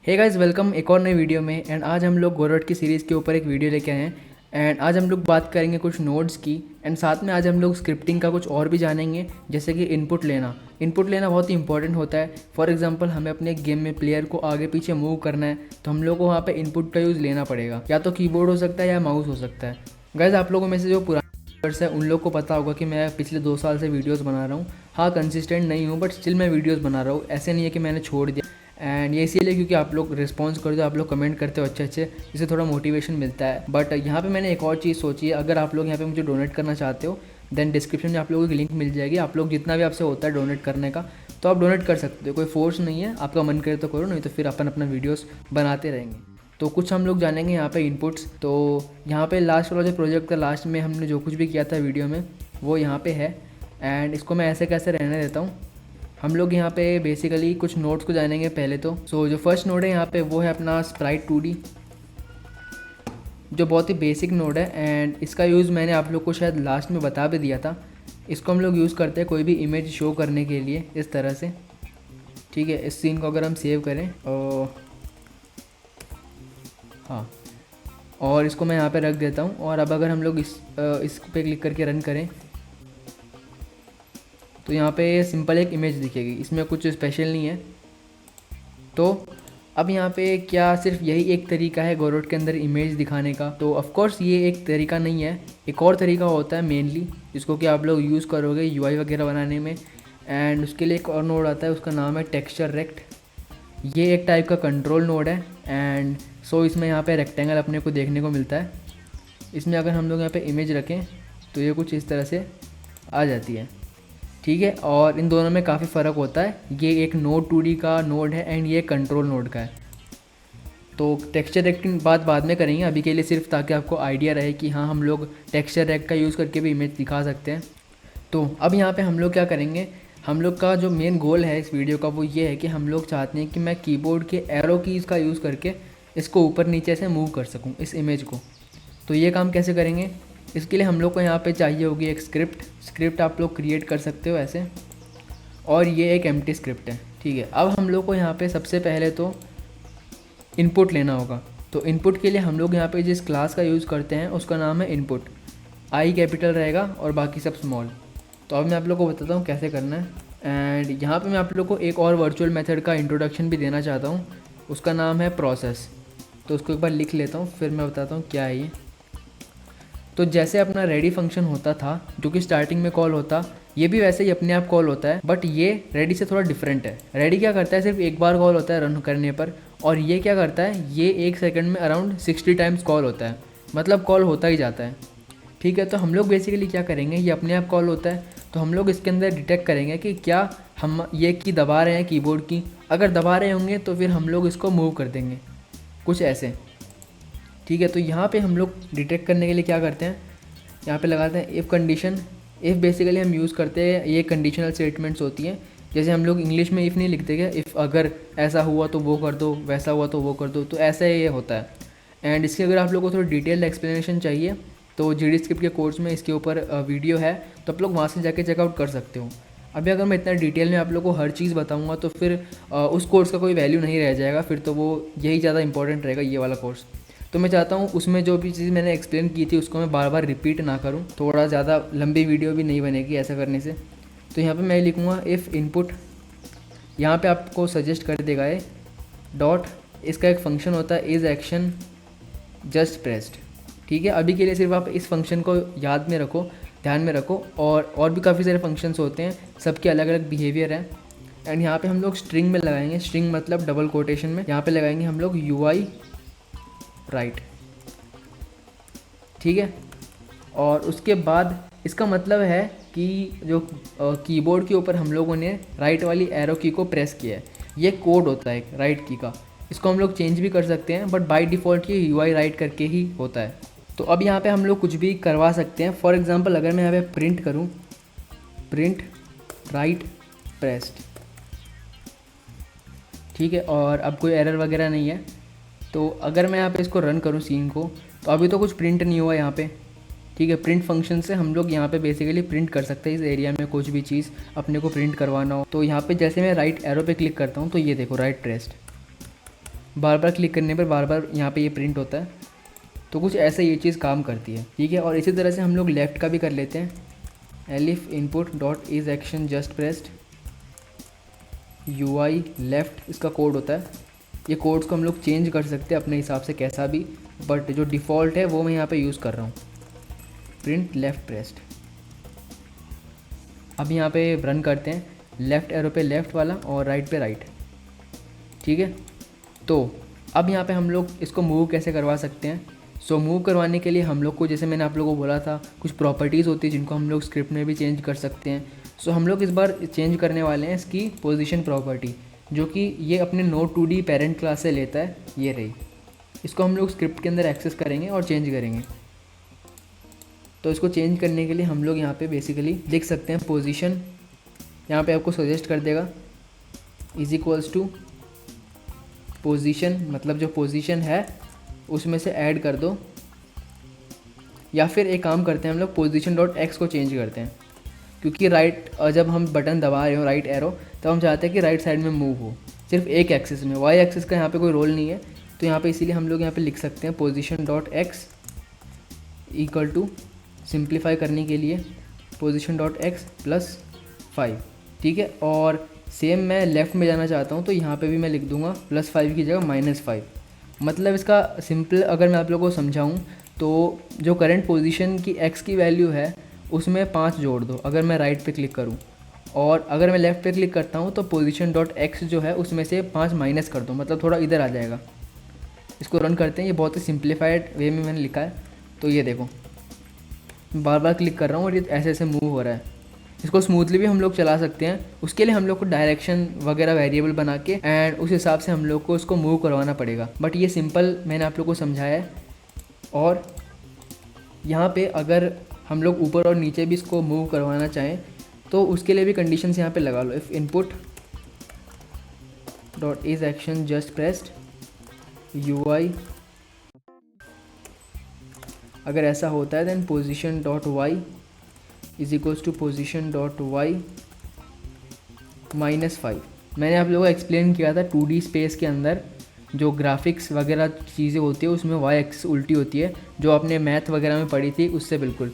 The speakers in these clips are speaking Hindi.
हे गाइस, वेलकम एक और नई वीडियो में। एंड आज हम लोग गोरट की सीरीज़ के ऊपर एक वीडियो लेके आए हैं। एंड आज हम लोग बात करेंगे कुछ नोड्स की। एंड साथ में आज हम लोग स्क्रिप्टिंग का कुछ और भी जानेंगे, जैसे कि इनपुट लेना बहुत ही इंपॉर्टेंट होता है। फॉर एग्जांपल, हमें अपने गेम में प्लेयर को आगे पीछे मूव करना है तो हम लोग को वहाँ पे इनपुट का यूज़ लेना पड़ेगा। या तो कीबोर्ड हो सकता है या माउस हो सकता है। गाइस, आप लोगों में से जो पुराने है उन लोग को पता होगा कि मैं पिछले 2 साल से वीडियोस बना रहा हूँ। हाँ, कंसिस्टेंट नहीं हूँ बट स्टिल मैं वीडियोस बना रहा हूँ। ऐसे नहीं है कि मैंने छोड़ दिया। एंड ये इसीलिए क्योंकि आप लोग रिस्पॉन्स करते हो, आप लोग कमेंट करते हो अच्छे अच्छे, जिससे थोड़ा मोटिवेशन मिलता है। बट यहाँ पे मैंने एक और चीज़ सोची है। अगर आप लोग यहाँ पे मुझे डोनेट करना चाहते हो देन डिस्क्रिप्शन में आप लोगों की लिंक मिल जाएगी। आप लोग जितना भी आपसे होता है डोनेट करने का तो आप डोनेट कर सकते हो, कोई फोर्स नहीं है। आपका मन करे तो करो, नहीं तो फिर अपन अपना वीडियोस बनाते रहेंगे। तो कुछ हम लोग जानेंगे यहाँ पे इनपुट्स। तो यहाँ पे लास्ट वाला जो प्रोजेक्ट था, लास्ट में हमने जो कुछ भी किया था वीडियो में वो यहाँ पे है। एंड इसको मैं ऐसे कैसे रहने देता हूँ। हम लोग यहाँ पे बेसिकली कुछ नोड्स को जानेंगे पहले तो। जो फर्स्ट नोड है यहाँ पे वो है अपना स्प्राइट 2D, जो बहुत ही बेसिक नोड है। एंड इसका यूज़ मैंने आप लोग को शायद लास्ट में बता भी दिया था। इसको हम लोग यूज़ करते हैं कोई भी इमेज शो करने के लिए, इस तरह से। ठीक है, इस सीन को अगर हम सेव करें और हाँ, और इसको मैं यहाँ पे रख देता हूँ। और अब अगर हम लोग इस पे क्लिक करके रन करें तो यहाँ पे सिंपल एक इमेज दिखेगी, इसमें कुछ स्पेशल नहीं है। तो अब यहाँ पे क्या सिर्फ यही एक तरीका है गोरोट के अंदर इमेज दिखाने का? तो ऑफ कोर्स ये एक तरीका नहीं है, एक और तरीका होता है मेनली, जिसको कि आप लोग यूज़ करोगे यूआई वगैरह बनाने में। एंड उसके लिए एक और नोड आता है, उसका नाम है टेक्सचर रेक्ट। ये एक टाइप का कंट्रोल नोड है। एंड इसमें यहाँ पे रेक्टेंगल अपने को देखने को मिलता है। इसमें अगर हम लोग यहाँ पे इमेज रखें तो ये कुछ इस तरह से आ जाती है। ठीक है, और इन दोनों में काफ़ी फ़र्क होता है। ये एक नोड 2D का नोड है एंड ये कंट्रोल नोड का है। तो टेक्सचर रेक की बात बाद में करेंगे, अभी के लिए सिर्फ ताकि आपको आइडिया रहे कि हाँ, हम लोग टेक्सचर रेक का यूज़ करके भी इमेज दिखा सकते हैं। तो अब यहाँ पे हम लोग क्या करेंगे, हम लोग का जो मेन गोल है इस वीडियो का वो ये है कि हम लोग चाहते हैं कि मैं कीबोर्ड के एरो कीज़ का यूज़ करके इसको ऊपर नीचे से मूव कर सकूँ, इस इमेज को। तो ये काम कैसे करेंगे, इसके लिए हम लोग को यहाँ पे चाहिए होगी एक स्क्रिप्ट आप लोग क्रिएट कर सकते हो ऐसे। और ये एक एम्प्टी स्क्रिप्ट है। ठीक है, अब हम लोग को यहाँ पे सबसे पहले तो इनपुट लेना होगा। तो इनपुट के लिए हम लोग यहाँ पे जिस क्लास का यूज़ करते हैं उसका नाम है इनपुट। आई कैपिटल रहेगा और बाकी सब स्मॉल। तो अब मैं आप लोग को बताता हूँ कैसे करना है। एंड यहाँ पे मैं आप लोग को एक और वर्चुअल मेथड का इंट्रोडक्शन भी देना चाहता हूँ, उसका नाम है प्रोसेस। तो उसको एक बार लिख लेता हूँ, फिर मैं बताता हूँ क्या है ये। तो जैसे अपना रेडी फंक्शन होता था जो कि स्टार्टिंग में कॉल होता, ये भी वैसे ही अपने आप कॉल होता है। बट ये रेडी से थोड़ा डिफरेंट है। रेडी क्या करता है, सिर्फ एक बार कॉल होता है रन करने पर। और ये क्या करता है, ये 1 सेकंड में अराउंड 60 टाइम्स कॉल होता है, मतलब कॉल होता ही जाता है। ठीक है, तो हम लोग बेसिकली क्या करेंगे, ये अपने आप कॉल होता है तो हम लोग इसके अंदर डिटेक्ट करेंगे कि क्या हम ये की दबा रहे हैं कीबोर्ड की। अगर दबा रहे होंगे तो फिर हम लोग इसको मूव कर देंगे, कुछ ऐसे। ठीक है, तो यहाँ पे हम लोग डिटेक्ट करने के लिए क्या करते हैं, यहाँ पे लगाते हैं इफ़ कंडीशन। इफ़ बेसिकली हम यूज़ करते हैं, ये कंडीशनल स्टेटमेंट्स होती हैं। जैसे हम लोग इंग्लिश में इफ़ नहीं लिखते क्या, इफ़ अगर ऐसा हुआ तो वो कर दो, वैसा हुआ तो वो कर दो, तो ऐसा ये होता है। एंड इसकी अगर आप लोगों को थोड़ी डिटेल्ड एक्सप्लेनेशन चाहिए तो GD स्क्रिप्ट के कोर्स में इसके ऊपर वीडियो है, तो आप लोग वहाँ से जाके चेकआउट कर सकते हो। अभी अगर मैं इतना डिटेल में आप लोगों को हर चीज़ बताऊँगा तो फिर उस कोर्स का कोई वैल्यू नहीं रह जाएगा, फिर तो वो यही ज़्यादा इंपॉर्टेंट रहेगा, ये वाला कोर्स। तो मैं चाहता हूँ उसमें जो भी चीज़ मैंने एक्सप्लेन की थी उसको मैं बार बार रिपीट ना करूँ, थोड़ा ज़्यादा लंबी वीडियो भी नहीं बनेगी ऐसा करने से। तो यहाँ पे मैं लिखूँगा इफ़ इनपुट, यहाँ पे आपको सजेस्ट कर देगा ये डॉट, इसका एक फंक्शन होता है इज़ एक्शन जस्ट प्रेस्ड। ठीक है, अभी के लिए सिर्फ आप इस फंक्शन को याद में रखो, ध्यान में रखो। और भी काफ़ी सारे फंक्शंस होते हैं, सबके अलग अलग बिहेवियर है। एंड यहाँ पे हम लोग स्ट्रिंग में लगाएंगे, स्ट्रिंग मतलब डबल कोटेशन में, यहाँ पे लगाएंगे हम लोग UI राइट। ठीक है, और उसके बाद इसका मतलब है कि जो कीबोर्ड के ऊपर हम लोगों ने राइट वाली एरो की को प्रेस किया है, ये कोड होता है राइट की का। इसको हम लोग चेंज भी कर सकते हैं बट बाय डिफ़ॉल्ट ये UI राइट करके ही होता है। तो अब यहाँ पे हम लोग कुछ भी करवा सकते हैं। फॉर एग्जांपल, अगर मैं यहाँ पे प्रिंट करूँ, प्रिंट राइट प्रेस्ड, ठीक है, और अब कोई एरर वगैरह नहीं है। तो अगर मैं यहाँ पे इसको रन करूँ सीन को, तो अभी तो कुछ प्रिंट नहीं हुआ यहाँ पे। ठीक है, प्रिंट फंक्शन से हम लोग यहाँ पे बेसिकली प्रिंट कर सकते हैं इस एरिया में कुछ भी चीज़ अपने को प्रिंट करवाना हो। तो यहाँ पे जैसे मैं राइट एरो पे क्लिक करता हूँ तो ये देखो राइट प्रेस्ड, बार बार क्लिक करने पर बार बार यहाँ पे ये प्रिंट होता है। तो कुछ ऐसा ये चीज़ काम करती है, ठीक है। और इसी तरह से हम लोग लेफ़्ट का भी कर लेते हैं। Elif input dot is action just pressed UI left इसका कोड होता है। ये कोड्स को हम लोग चेंज कर सकते हैं अपने हिसाब से कैसा भी, बट जो डिफ़ॉल्ट है वो मैं यहाँ पे यूज़ कर रहा हूँ, प्रिंट लेफ़्ट प्रेस्ड। अब यहाँ पे रन करते हैं, लेफ़्ट एरो पे लेफ़्ट वाला और राइट पे राइट, ठीक है। तो अब यहाँ पे हम लोग इसको मूव कैसे करवा सकते हैं। सो मूव करवाने के लिए हम लोग को, जैसे मैंने आप लोगों को बोला था, कुछ प्रॉपर्टीज़ होती है जिनको हम लोग स्क्रिप्ट में भी चेंज कर सकते हैं। सो हम लोग इस बार चेंज करने वाले हैं इसकी पोजीशन प्रॉपर्टी, जो कि ये अपने Node2D पेरेंट क्लास से लेता है, ये रही। इसको हम लोग स्क्रिप्ट के अंदर एक्सेस करेंगे और चेंज करेंगे। तो इसको चेंज करने के लिए हम लोग यहाँ पे बेसिकली लिख सकते हैं पोजीशन, यहाँ पे आपको सजेस्ट कर देगा इज इक्वल्स टू पोजीशन, मतलब जो पोजीशन है उसमें से ऐड कर दो, या फिर एक काम करते हैं हम लोग पोजीशन डॉट एक्स को चेंज करते हैं, क्योंकि राइट जब हम बटन दबा रहे हो राइट एरो, तब हम चाहते हैं कि राइट साइड में मूव हो, सिर्फ एक एक्सिस में, वाई एक्सिस का यहाँ पे कोई रोल नहीं है। तो यहाँ पे इसीलिए हम लोग यहाँ पे लिख सकते हैं position dot x equal to, simplify करने के लिए पोजीशन डॉट एक्स प्लस 5, ठीक है। और सेम मैं लेफ़्ट में जाना चाहता हूँ, तो यहाँ पे भी मैं लिख दूँगा +5 की जगह -5। मतलब इसका सिंपल अगर मैं आप लोगों को समझाऊँ तो जो करंट पोजीशन की x की वैल्यू है उसमें 5 जोड़ दो अगर मैं राइट पे क्लिक करूँ, और अगर मैं लेफ़्ट पे क्लिक करता हूँ तो पोजीशन डॉट एक्स जो है उसमें से 5 माइनस कर दो, मतलब थोड़ा इधर आ जाएगा। इसको रन करते हैं, ये बहुत ही सिंप्लीफाइड वे में मैंने लिखा है। तो ये देखो बार बार क्लिक कर रहा हूँ और ये ऐसे ऐसे मूव हो रहा है। इसको स्मूथली भी हम लोग चला सकते हैं, उसके लिए हम लोग को डायरेक्शन वगैरह वेरिएबल बना के एंड उस हिसाब से हम लोग को उसको मूव करवाना पड़ेगा। बट ये सिंपल मैंने आप लोग को समझाया है। और यहाँ पे अगर हम लोग ऊपर और नीचे भी इसको मूव करवाना चाहें तो उसके लिए भी कंडीशंस यहाँ पे लगा लो। If input dot is action just pressed UI, अगर ऐसा होता है then position dot Y is equals to position dot Y -5। मैंने आप लोगों को एक्सप्लेन किया था 2D स्पेस के अंदर जो ग्राफिक्स वगैरह चीज़ें होती है उसमें वाई एक्सिस उल्टी होती है, जो आपने मैथ वगैरह में पढ़ी थी उससे बिल्कुल।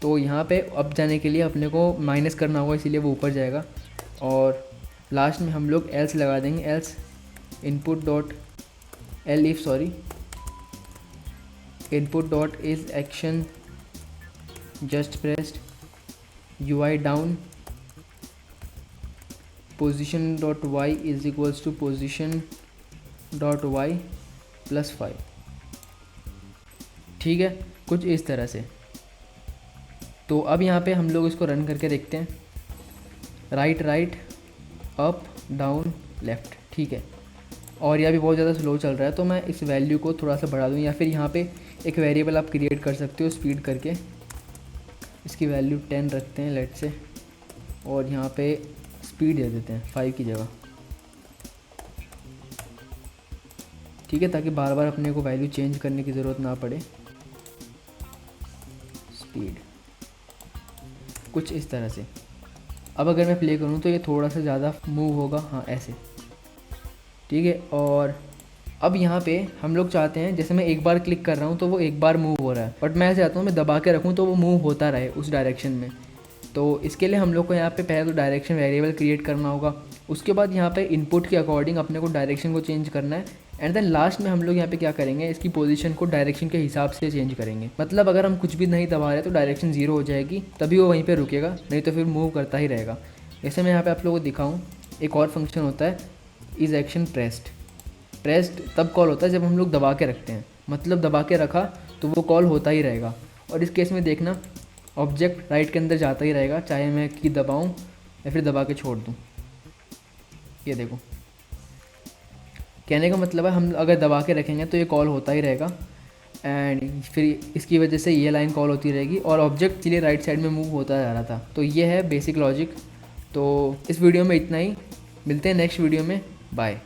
तो यहाँ पे अप जाने के लिए अपने को माइनस करना होगा, इसीलिए वो ऊपर जाएगा। और लास्ट में हम लोग एल्स लगा देंगे, else input dot input dot is action just pressed UI down position dot Y is equals to position dot Y +5, ठीक है, कुछ इस तरह से। तो अब यहाँ पे हम लोग इसको रन करके देखते हैं, राइट अप डाउन लेफ़्ट, ठीक है। और यह भी बहुत ज़्यादा स्लो चल रहा है, तो मैं इस वैल्यू को थोड़ा सा बढ़ा दूँ, या फिर यहाँ पे एक वेरिएबल आप क्रिएट कर सकते हो स्पीड करके, इसकी वैल्यू 10 रखते हैं लेट से, और यहाँ पे स्पीड दे देते हैं 5 की जगह, ठीक है, ताकि बार बार अपने को वैल्यू चेंज करने की ज़रूरत ना पड़े। स्पीड कुछ इस तरह से। अब अगर मैं प्ले करूँ तो ये थोड़ा सा ज़्यादा मूव होगा, हाँ ऐसे, ठीक है। और अब यहाँ पे हम लोग चाहते हैं, जैसे मैं एक बार क्लिक कर रहा हूँ तो वो एक बार मूव हो रहा है, बट मैं चाहता हूँ मैं दबा के रखूँ तो वो मूव होता रहे उस डायरेक्शन में। तो इसके लिए हम लोग को यहाँ पे पहले तो डायरेक्शन वेरिएबल क्रिएट करना होगा, उसके बाद यहाँ पे इनपुट के अकॉर्डिंग अपने को डायरेक्शन को चेंज करना है, एंड देन लास्ट में हम लोग यहाँ पे क्या करेंगे, इसकी पोजीशन को डायरेक्शन के हिसाब से चेंज करेंगे। मतलब अगर हम कुछ भी नहीं दबा रहे तो डायरेक्शन 0 हो जाएगी, तभी वो वहीं पे रुकेगा, नहीं तो फिर मूव करता ही रहेगा। जैसे मैं यहाँ पे आप लोगों को दिखाऊँ, एक और फंक्शन होता है इज एक्शन प्रेस्ड तब कॉल होता है जब हम लोग दबा के रखते हैं, मतलब दबा के रखा तो वो कॉल होता ही रहेगा। और इस केस में देखना ऑब्जेक्ट राइट के अंदर जाता ही रहेगा, चाहे मैं की दबाऊँ या फिर दबा के छोड़ दूँ। ये देखो, कहने का मतलब है हम अगर दबा के रखेंगे तो ये कॉल होता ही रहेगा, एंड फिर इसकी वजह से ये लाइन कॉल होती रहेगी और ऑब्जेक्ट चलिए राइट साइड में मूव होता जा रहा था। तो ये है बेसिक लॉजिक। तो इस वीडियो में इतना ही, मिलते हैं नेक्स्ट वीडियो में, बाय।